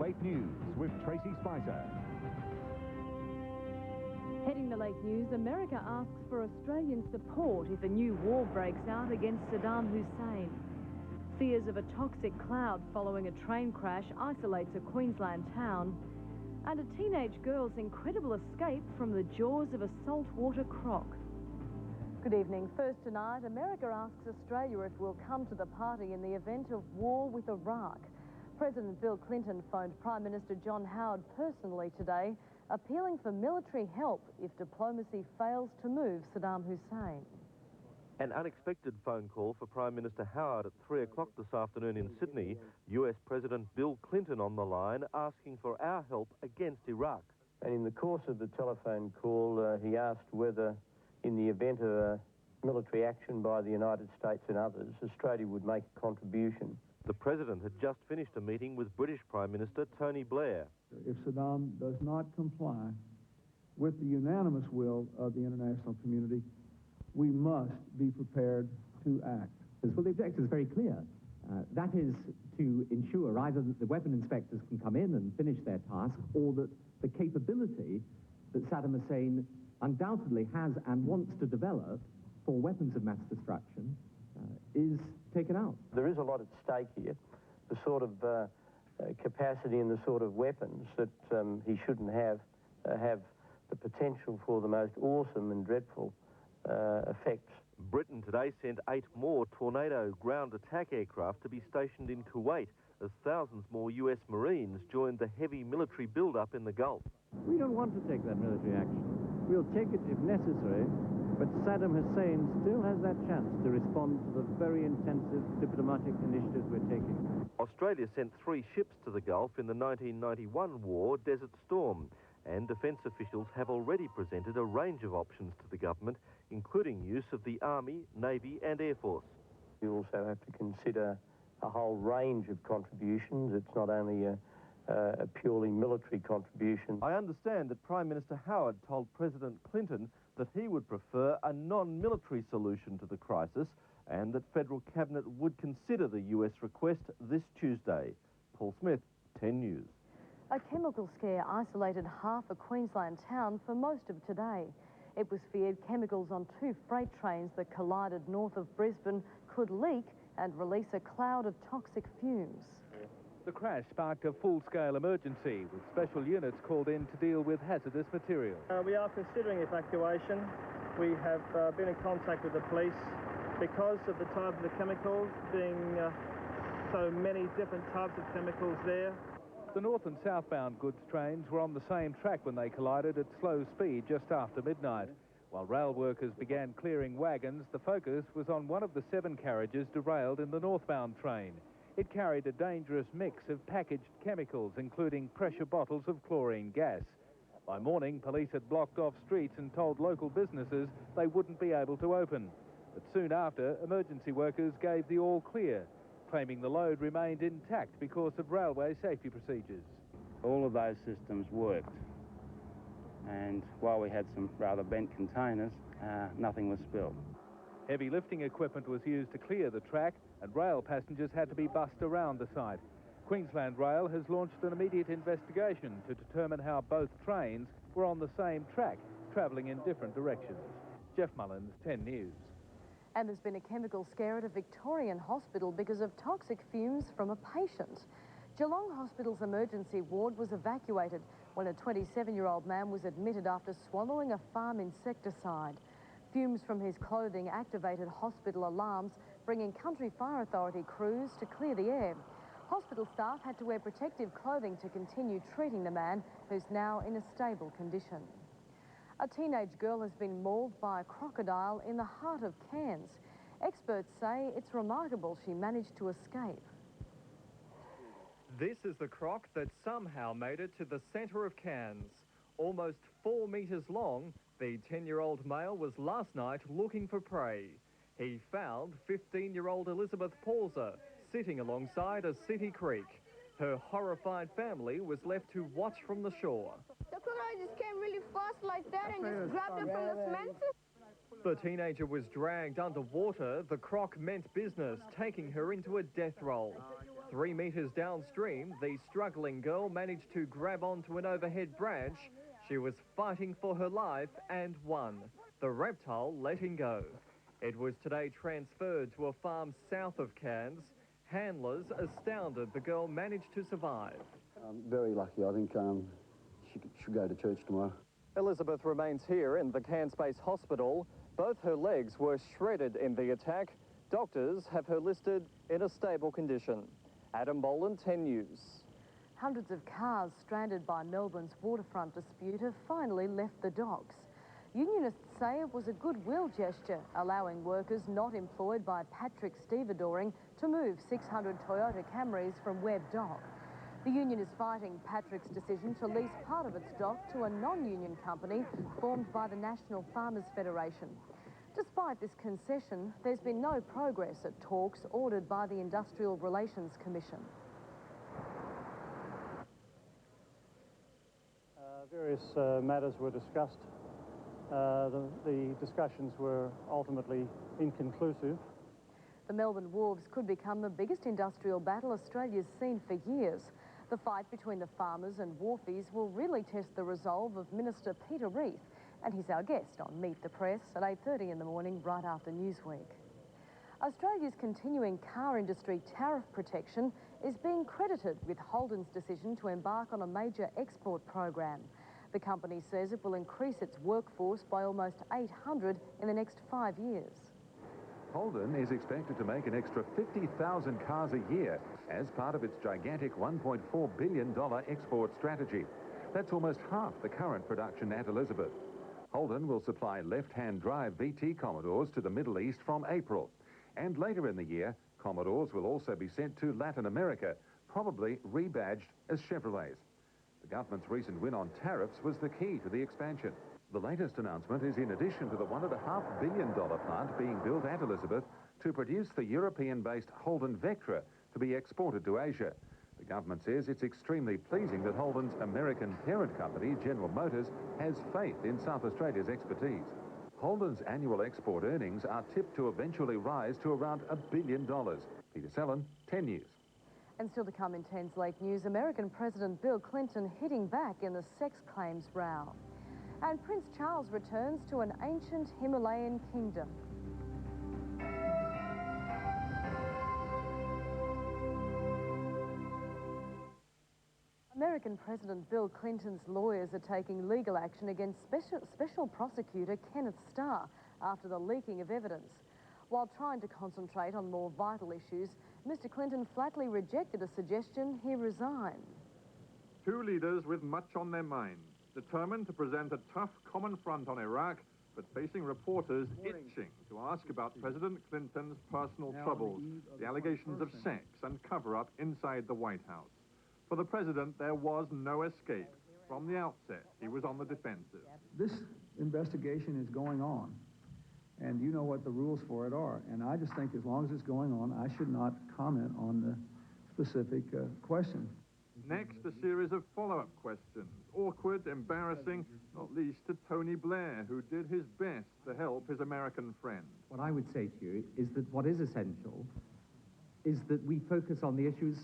Late News with Tracy Spicer. Heading the late news, America asks for Australian support if a new war breaks out against Saddam Hussein. Fears of a toxic cloud following a train crash isolates a Queensland town. And a teenage girl's incredible escape from the jaws of a saltwater croc. Good evening. First tonight, America asks Australia if we'll come to the party in the event of war with Iraq. President Bill Clinton phoned Prime Minister John Howard personally today, appealing for military help if diplomacy fails to move Saddam Hussein. An unexpected phone call for Prime Minister Howard at 3 o'clock this afternoon in Sydney. US President Bill Clinton on the line asking for our help against Iraq. And in the course of the telephone call, he asked whether, in the event of a military action by the United States and others, Australia would make a contribution. The President had just finished a meeting with British Prime Minister Tony Blair. If Saddam does not comply with the unanimous will of the international community, we must be prepared to act. Well, the objective is very clear. That is to ensure either that the weapon inspectors can come in and finish their task, or that the capability that Saddam Hussein undoubtedly has and wants to develop for weapons of mass destruction is taken out. There is a lot at stake here. The sort of capacity and the sort of weapons that he shouldn't have the potential for the most awesome and dreadful effects. Britain today sent 8 more Tornado ground attack aircraft to be stationed in Kuwait as thousands more US Marines joined the heavy military build-up in the Gulf. We don't want to take that military action. We'll take it if necessary, but Saddam Hussein still has that chance to respond to the very intensive diplomatic initiatives we're taking. Australia sent 3 ships to the Gulf in the 1991 war, Desert Storm. And defence officials have already presented a range of options to the government, including use of the Army, Navy and Air Force. You also have to consider a whole range of contributions. It's not only a purely military contribution. I understand that Prime Minister Howard told President Clinton that he would prefer a non-military solution to the crisis and that Federal Cabinet would consider the US request this Tuesday. Paul Smith, 10 News. A chemical scare isolated half a Queensland town for most of today. It was feared chemicals on 2 freight trains that collided north of Brisbane could leak and release a cloud of toxic fumes. The crash sparked a full-scale emergency with special units called in to deal with hazardous material. We are considering evacuation. We have been in contact with the police because of the type of the chemicals, being so many different types of chemicals there. The north and southbound goods trains were on the same track when they collided at slow speed just after midnight. While rail workers began clearing wagons, the focus was on one of the 7 carriages derailed in the northbound train. It carried a dangerous mix of packaged chemicals, including pressure bottles of chlorine gas. By morning, police had blocked off streets and told local businesses they wouldn't be able to open. But soon after, emergency workers gave the all clear, claiming the load remained intact because of railway safety procedures. All of those systems worked, and while we had some rather bent containers, nothing was spilled. Heavy lifting equipment was used to clear the track, and rail passengers had to be bussed around the site. Queensland Rail has launched an immediate investigation to determine how both trains were on the same track, travelling in different directions. Jeff Mullins, 10 News. And there's been a chemical scare at a Victorian hospital because of toxic fumes from a patient. Geelong Hospital's emergency ward was evacuated when a 27-year-old man was admitted after swallowing a farm insecticide. Fumes from his clothing activated hospital alarms, bringing Country Fire Authority crews to clear the air. Hospital staff had to wear protective clothing to continue treating the man, who's now in a stable condition. A teenage girl has been mauled by a crocodile in the heart of Cairns. Experts say it's remarkable she managed to escape. This is the croc that somehow made it to the centre of Cairns. Almost 4 metres long, the 10-year-old male was last night looking for prey. He found 15-year-old Elizabeth Pauser sitting alongside a city creek. Her horrified family was left to watch from the shore. The crocodile just came really fast like that and just grabbed her from the cement. The teenager was dragged underwater. The croc meant business, taking her into a death roll. 3 metres downstream, the struggling girl managed to grab onto an overhead branch. She was fighting for her life and won, the reptile letting go. It was today transferred to a farm south of Cairns. Handlers astounded the girl managed to survive. Very lucky. I think she should go to church tomorrow. Elizabeth remains here in the Cairns-based hospital. Both her legs were shredded in the attack. Doctors have her listed in a stable condition. Adam Bolin, 10 News. Hundreds of cars stranded by Melbourne's waterfront dispute have finally left the docks. Unionists say it was a goodwill gesture, allowing workers not employed by Patrick stevedoring to move 600 Toyota Camrys from Webb Dock. The union is fighting Patrick's decision to lease part of its dock to a non-union company formed by the National Farmers Federation. Despite this concession, there's been no progress at talks ordered by the Industrial Relations Commission. Various matters were discussed. The discussions were ultimately inconclusive. The Melbourne wharves could become the biggest industrial battle Australia's seen for years. The fight between the farmers and wharfies will really test the resolve of Minister Peter Reith, and he's our guest on Meet the Press at 8:30 in the morning, right after Newsweek. Australia's continuing car industry tariff protection is being credited with Holden's decision to embark on a major export program. The company says it will increase its workforce by almost 800 in the next 5 years. Holden is expected to make an extra 50,000 cars a year as part of its gigantic $1.4 billion export strategy. That's almost half the current production at Elizabeth. Holden will supply left-hand drive VT Commodores to the Middle East from April. And later in the year, Commodores will also be sent to Latin America, probably rebadged as Chevrolets. The government's recent win on tariffs was the key to the expansion. The latest announcement is in addition to the $1.5 billion plant being built at Elizabeth to produce the European-based Holden Vectra to be exported to Asia. The government says it's extremely pleasing that Holden's American parent company, General Motors, has faith in South Australia's expertise. Holden's annual export earnings are tipped to eventually rise to around $1 billion. Peter Sellen, 10 News. And still to come in 10's Lake News, American President Bill Clinton hitting back in the sex claims row. And Prince Charles returns to an ancient Himalayan kingdom. American President Bill Clinton's lawyers are taking legal action against Special Prosecutor Kenneth Starr after the leaking of evidence. While trying to concentrate on more vital issues, Mr. Clinton flatly rejected a suggestion he resign. Two leaders with much on their minds, determined to present a tough common front on Iraq, but facing reporters itching to ask about President Clinton's personal troubles, the allegations of sex and cover-up inside the White House. For the president, there was no escape. From the outset, he was on the defensive. This investigation is going on, and you know what the rules for it are. And I just think as long as it's going on, I should not comment on the specific question. Next, a series of follow-up questions. Awkward, embarrassing, not least to Tony Blair, who did his best to help his American friend. What I would say to you is that what is essential is that we focus on the issues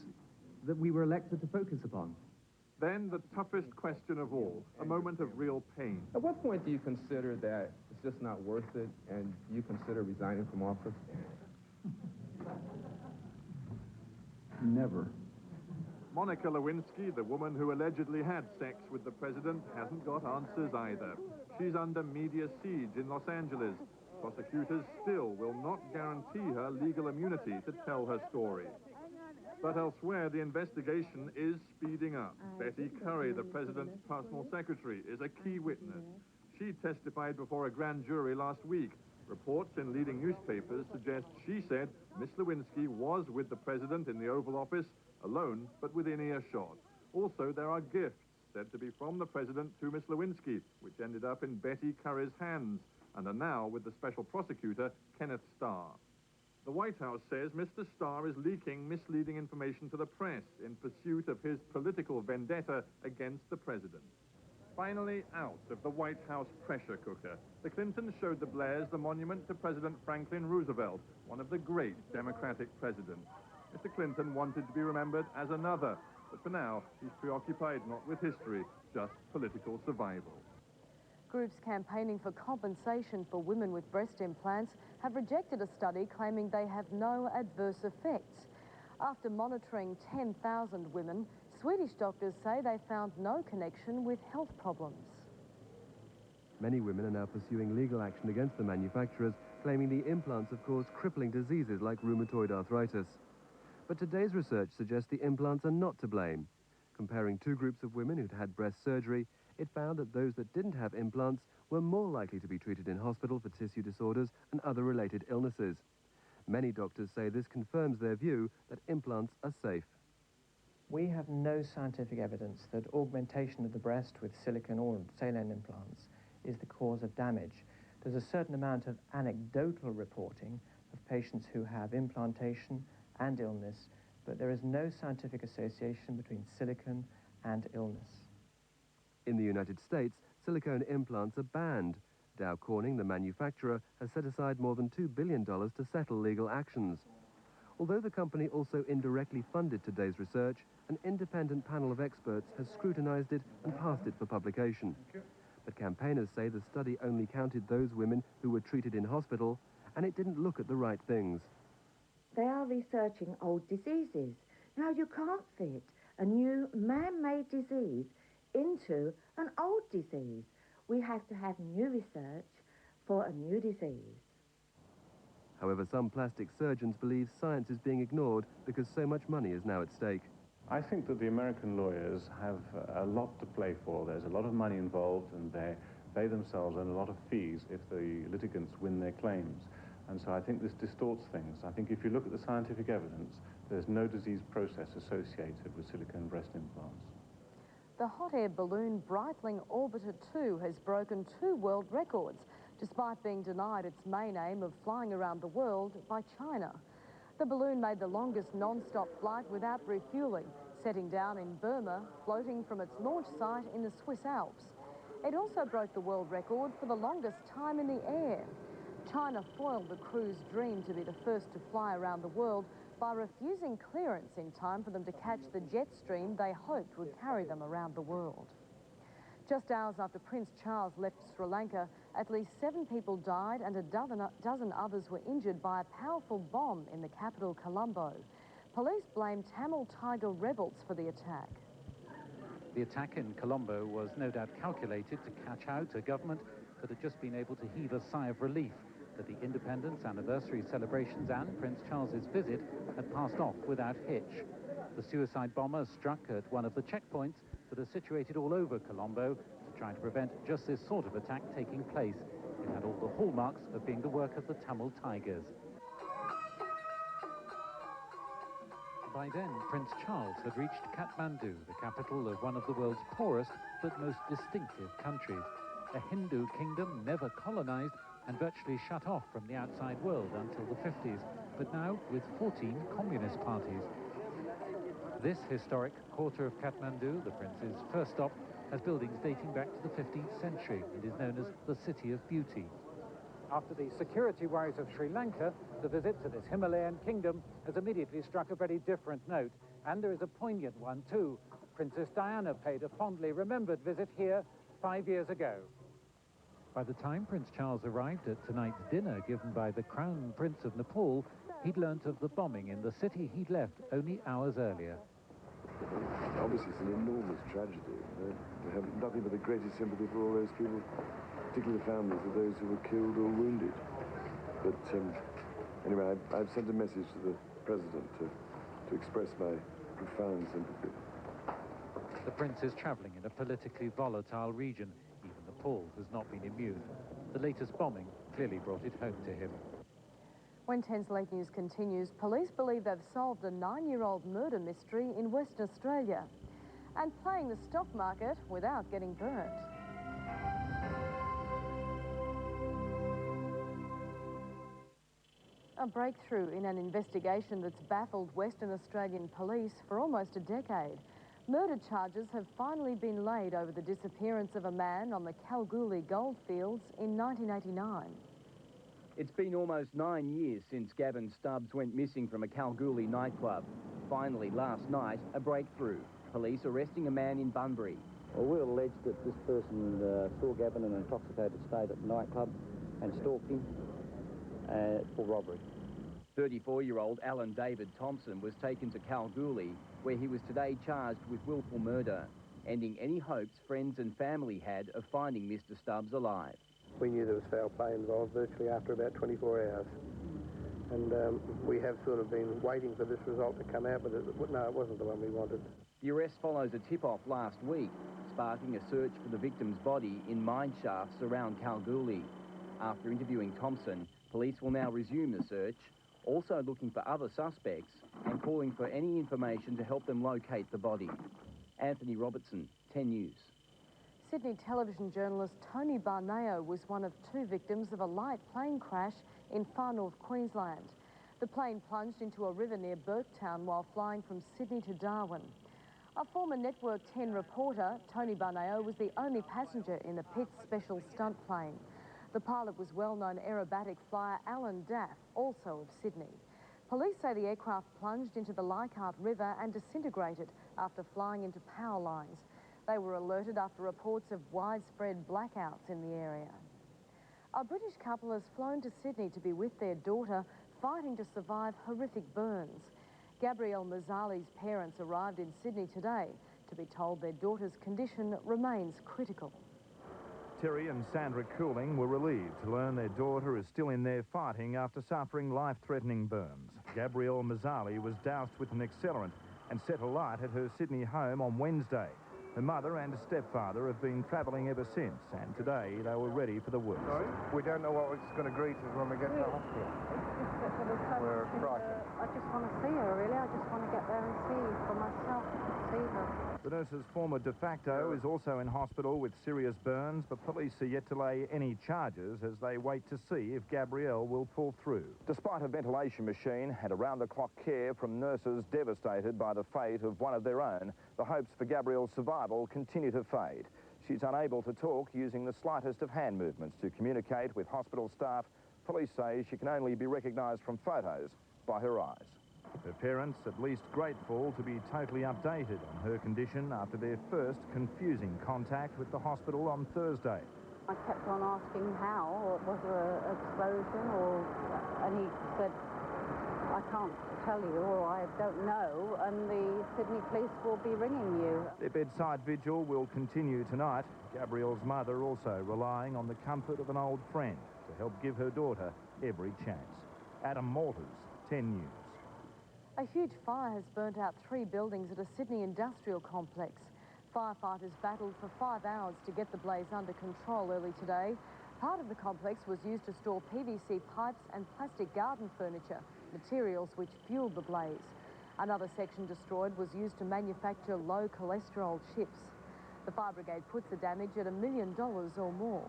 that we were elected to focus upon. Then the toughest question of all, a moment of real pain. At what point do you consider that it's just not worth it and you consider resigning from office? Never. Monica Lewinsky, the woman who allegedly had sex with the president, hasn't got answers either. She's under media siege in Los Angeles. Prosecutors still will not guarantee her legal immunity to tell her story. But elsewhere, the investigation is speeding up. Betty Curry, the president's personal secretary, is a key witness. She testified before a grand jury last week. Reports in leading newspapers suggest she said Miss Lewinsky was with the president in the Oval Office, alone but within earshot. Also, there are gifts said to be from the president to Miss Lewinsky, which ended up in Betty Curry's hands and are now with the special prosecutor, Kenneth Starr. The White House says Mr. Starr is leaking misleading information to the press in pursuit of his political vendetta against the president. Finally, out of the White House pressure cooker, the Clintons showed the Blairs the monument to President Franklin Roosevelt, one of the great Democratic presidents. Mr. Clinton wanted to be remembered as another, but for now, he's preoccupied not with history, just political survival. Groups campaigning for compensation for women with breast implants have rejected a study claiming they have no adverse effects. After monitoring 10,000 women, Swedish doctors say they found no connection with health problems. Many women are now pursuing legal action against the manufacturers, claiming the implants have caused crippling diseases like rheumatoid arthritis. But today's research suggests the implants are not to blame. Comparing two groups of women who'd had breast surgery, it found that those that didn't have implants were more likely to be treated in hospital for tissue disorders and other related illnesses. Many doctors say this confirms their view that implants are safe. We have no scientific evidence that augmentation of the breast with silicone or saline implants is the cause of damage. There's a certain amount of anecdotal reporting of patients who have implantation and illness, but there is no scientific association between silicone and illness. In the United States, silicone implants are banned. Dow Corning, the manufacturer, has set aside more than $2 billion to settle legal actions. Although the company also indirectly funded today's research, an independent panel of experts has scrutinized it and passed it for publication. But campaigners say the study only counted those women who were treated in hospital, and it didn't look at the right things. They are researching old diseases. Now, you can't fit a new man-made disease into an old disease. We have to have new research for a new disease. However, some plastic surgeons believe science is being ignored because so much money is now at stake. I think that the American lawyers have a lot to play for. There's a lot of money involved, and they themselves earn a lot of fees if the litigants win their claims. And so I think this distorts things. I think if you look at the scientific evidence, there's no disease process associated with silicone breast implants. The hot air balloon Breitling Orbiter 2 has broken 2 world records, despite being denied its main aim of flying around the world by China. The balloon made the longest non-stop flight without refuelling, setting down in Burma, floating from its launch site in the Swiss Alps. It also broke the world record for the longest time in the air. China foiled the crew's dream to be the first to fly around the world by refusing clearance in time for them to catch the jet stream they hoped would carry them around the world. Just hours after Prince Charles left Sri Lanka, at least 7 people died and a dozen others were injured by a powerful bomb in the capital, Colombo. Police blame Tamil Tiger rebels for the attack. The attack in Colombo was no doubt calculated to catch out a government that had just been able to heave a sigh of relief that the independence anniversary celebrations and Prince Charles's visit had passed off without hitch. The suicide bomber struck at one of the checkpoints that are situated all over Colombo to try to prevent just this sort of attack taking place. It had all the hallmarks of being the work of the Tamil Tigers. By then, Prince Charles had reached Kathmandu, the capital of one of the world's poorest but most distinctive countries. A Hindu kingdom never colonized and virtually shut off from the outside world until the 50s, but now with 14 communist parties. This historic quarter of Kathmandu, the prince's first stop, has buildings dating back to the 15th century and is known as the City of Beauty. After the security worries of Sri Lanka, the visit to this Himalayan kingdom has immediately struck a very different note, and there is a poignant one too. Princess Diana paid a fondly remembered visit here 5 years ago. By the time Prince Charles arrived at tonight's dinner given by the Crown Prince of Nepal, he'd learnt of the bombing in the city he'd left only hours earlier. Obviously, it's an enormous tragedy. We have nothing but the greatest sympathy for all those people, particularly the families of those who were killed or wounded. But anyway, I've sent a message to the President to express my profound sympathy. The Prince is travelling in a politically volatile region. Even Nepal has not been immune. The latest bombing clearly brought it home to him. When 10's Late News continues, police believe they've solved a 9-year-old murder mystery in Western Australia and playing the stock market without getting burnt. A breakthrough in an investigation that's baffled Western Australian police for almost a decade. Murder charges have finally been laid over the disappearance of a man on the Kalgoorlie goldfields in 1989. It's been almost 9 years since Gavin Stubbs went missing from a Kalgoorlie nightclub. Finally, last night, a breakthrough. Police arresting a man in Bunbury. Well, we allege that this person saw Gavin in an intoxicated state at the nightclub and stalked him for robbery. 34-year-old Alan David Thompson was taken to Kalgoorlie, where he was today charged with willful murder, ending any hopes friends and family had of finding Mr Stubbs alive. We knew there was foul play involved virtually after about 24 hours. And we have sort of been waiting for this result to come out, but no, it wasn't the one we wanted. The arrest follows a tip-off last week, sparking a search for the victim's body in mine shafts around Kalgoorlie. After interviewing Thompson, police will now resume the search, also looking for other suspects and calling for any information to help them locate the body. Anthony Robertson, 10 News. Sydney television journalist Tony Barneo was one of 2 victims of a light plane crash in far north Queensland. The plane plunged into a river near Burketown while flying from Sydney to Darwin. A former Network 10 reporter, Tony Barneo, was the only passenger in the Pitts special stunt plane. The pilot was well-known aerobatic flyer Alan Daff, also of Sydney. Police say the aircraft plunged into the Leichhardt River and disintegrated after flying into power lines. They were alerted after reports of widespread blackouts in the area. A British couple has flown to Sydney to be with their daughter, fighting to survive horrific burns. Gabrielle Mazzali's parents arrived in Sydney today to be told their daughter's condition remains critical. Terry and Sandra Cooling were relieved to learn their daughter is still in there fighting after suffering life-threatening burns. Gabrielle Mazzali was doused with an accelerant and set alight at her Sydney home on Wednesday. Her mother and stepfather have been travelling ever since, and today they were ready for the worst. Sorry? We don't know what it's going to greet us when we get to the hospital. We're frightened. I just want to see her, really. I just want to get there and see for myself, see her. The nurse's former de facto is also in hospital with serious burns, but police are yet to lay any charges as they wait to see if Gabrielle will pull through. Despite a ventilation machine and around-the-clock care from nurses devastated by the fate of one of their own, the hopes for Gabrielle's survival continue to fade. She's unable to talk, using the slightest of hand movements to communicate with hospital staff. Police say she can only be recognised from photos by her eyes. Her parents at least grateful to be totally updated on her condition after their first confusing contact with the hospital on Thursday. I kept on asking how, or was there an explosion, and he said, I can't tell you, or I don't know, and the Sydney police will be ringing you. Their bedside vigil will continue tonight. Gabrielle's mother also relying on the comfort of an old friend to help give her daughter every chance. Adam Malters, 10 News. A huge fire has burnt out 3 buildings at a Sydney industrial complex. Firefighters battled for 5 hours to get the blaze under control early today. Part of the complex was used to store PVC pipes and plastic garden furniture, materials which fueled the blaze. Another section destroyed was used to manufacture low cholesterol chips. The fire brigade puts the damage at $1 million or more.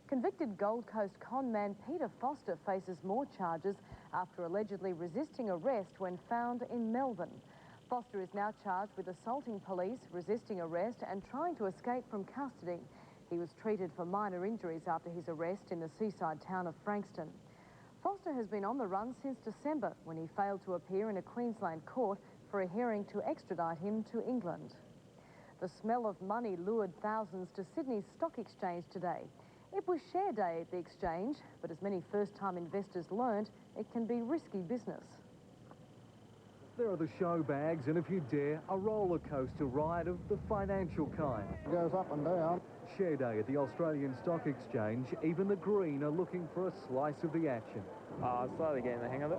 Convicted Gold Coast con man Peter Foster faces more charges after allegedly resisting arrest when found in Melbourne. Foster is now charged with assaulting police, resisting arrest and trying to escape from custody. He was treated for minor injuries after his arrest in the seaside town of Frankston. Foster has been on the run since December when he failed to appear in a Queensland court for a hearing to extradite him to England. The smell of money lured thousands to Sydney's stock exchange today. It was share day at the exchange, but as many first-time investors learned, it can be risky business. There are the show bags and, if you dare, a roller coaster ride of the financial kind. It goes up and down. Share day at the Australian Stock Exchange. Even the green are looking for a slice of the action. Slowly getting the hang of it.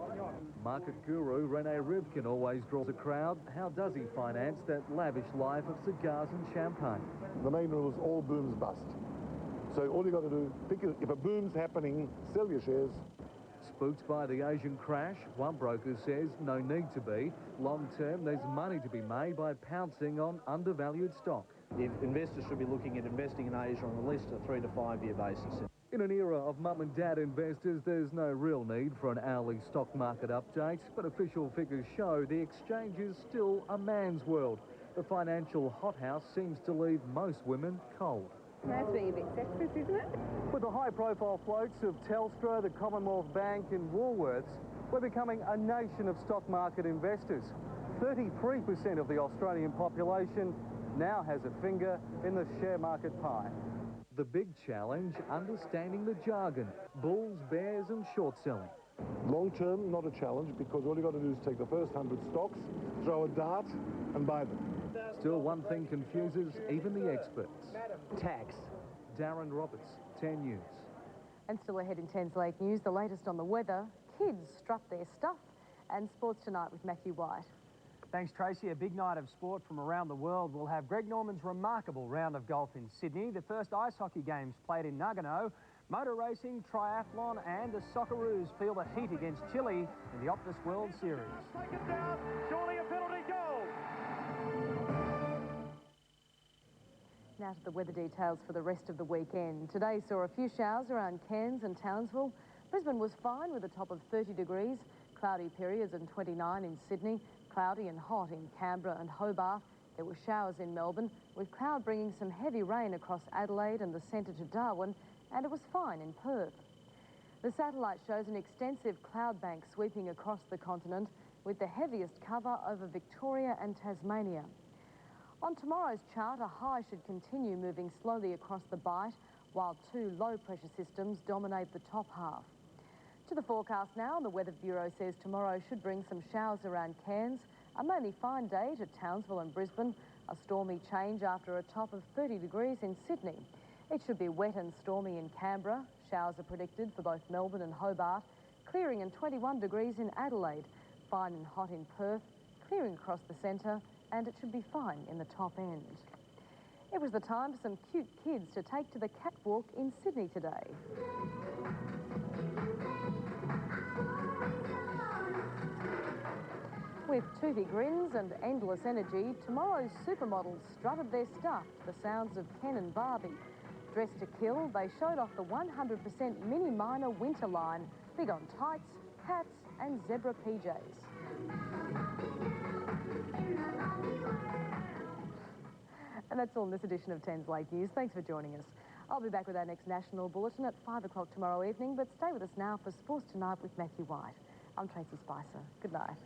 Market guru Rene Rivkin always draws a crowd. How does he finance that lavish life of cigars and champagne? The main rule is all booms bust. So all you got to do, if a boom's happening, sell your shares. Spooked by the Asian crash, one broker says no need to be. Long term, there's money to be made by pouncing on undervalued stock. The investors should be looking at investing in Asia on at least a 3 to 5 year basis. In an era of mum and dad investors, there's no real need for an hourly stock market update, but official figures show the exchange is still a man's world. The financial hothouse seems to leave most women cold. That's being a bit sexist, isn't it? With the high-profile floats of Telstra, the Commonwealth Bank and Woolworths, we're becoming a nation of stock market investors. 33% of the Australian population now has a finger in the share market pie. The big challenge, understanding the jargon, bulls, bears and short selling. Long term, not a challenge, because all you've got to do is take the first 100 stocks, throw a dart and buy them. Still, one thing confuses even the experts. Tax. Darren Roberts, 10 News. And still ahead in 10's Late News, the latest on the weather. Kids strut their stuff. And sports tonight with Matthew White. Thanks, Tracy. A big night of sport from around the world. We'll have Greg Norman's remarkable round of golf in Sydney, the first ice hockey games played in Nagano, motor racing, triathlon and the Socceroos feel the heat against Chile in the Optus World Series. Take it down. Surely a penalty goal. Now to the weather details for the rest of the weekend. Today saw a few showers around Cairns and Townsville. Brisbane was fine with a top of 30 degrees. Cloudy periods and 29 in Sydney. Cloudy and hot in Canberra and Hobart. There were showers in Melbourne, with cloud bringing some heavy rain across Adelaide and the centre to Darwin, and it was fine in Perth. The satellite shows an extensive cloud bank sweeping across the continent, with the heaviest cover over Victoria and Tasmania. On tomorrow's chart, a high should continue moving slowly across the Bight, while two low-pressure systems dominate the top half. To the forecast now, the Weather Bureau says tomorrow should bring some showers around Cairns, a mainly fine day to Townsville and Brisbane, a stormy change after a top of 30 degrees in Sydney. It should be wet and stormy in Canberra. Showers are predicted for both Melbourne and Hobart, clearing and 21 degrees in Adelaide, fine and hot in Perth, clearing across the centre, and it should be fine in the top end. It was the time for some cute kids to take to the catwalk in Sydney today. With toothy grins and endless energy, tomorrow's supermodels strutted their stuff to the sounds of Ken and Barbie. Dressed to kill, they showed off the 100% Mini Minor winter line, big on tights, hats and zebra PJs. And that's all in this edition of 10's Late News. Thanks for joining us. I'll be back with our next national bulletin at 5 o'clock tomorrow evening, but stay with us now for Sports Tonight with Matthew White. I'm Tracy Spicer. Good night.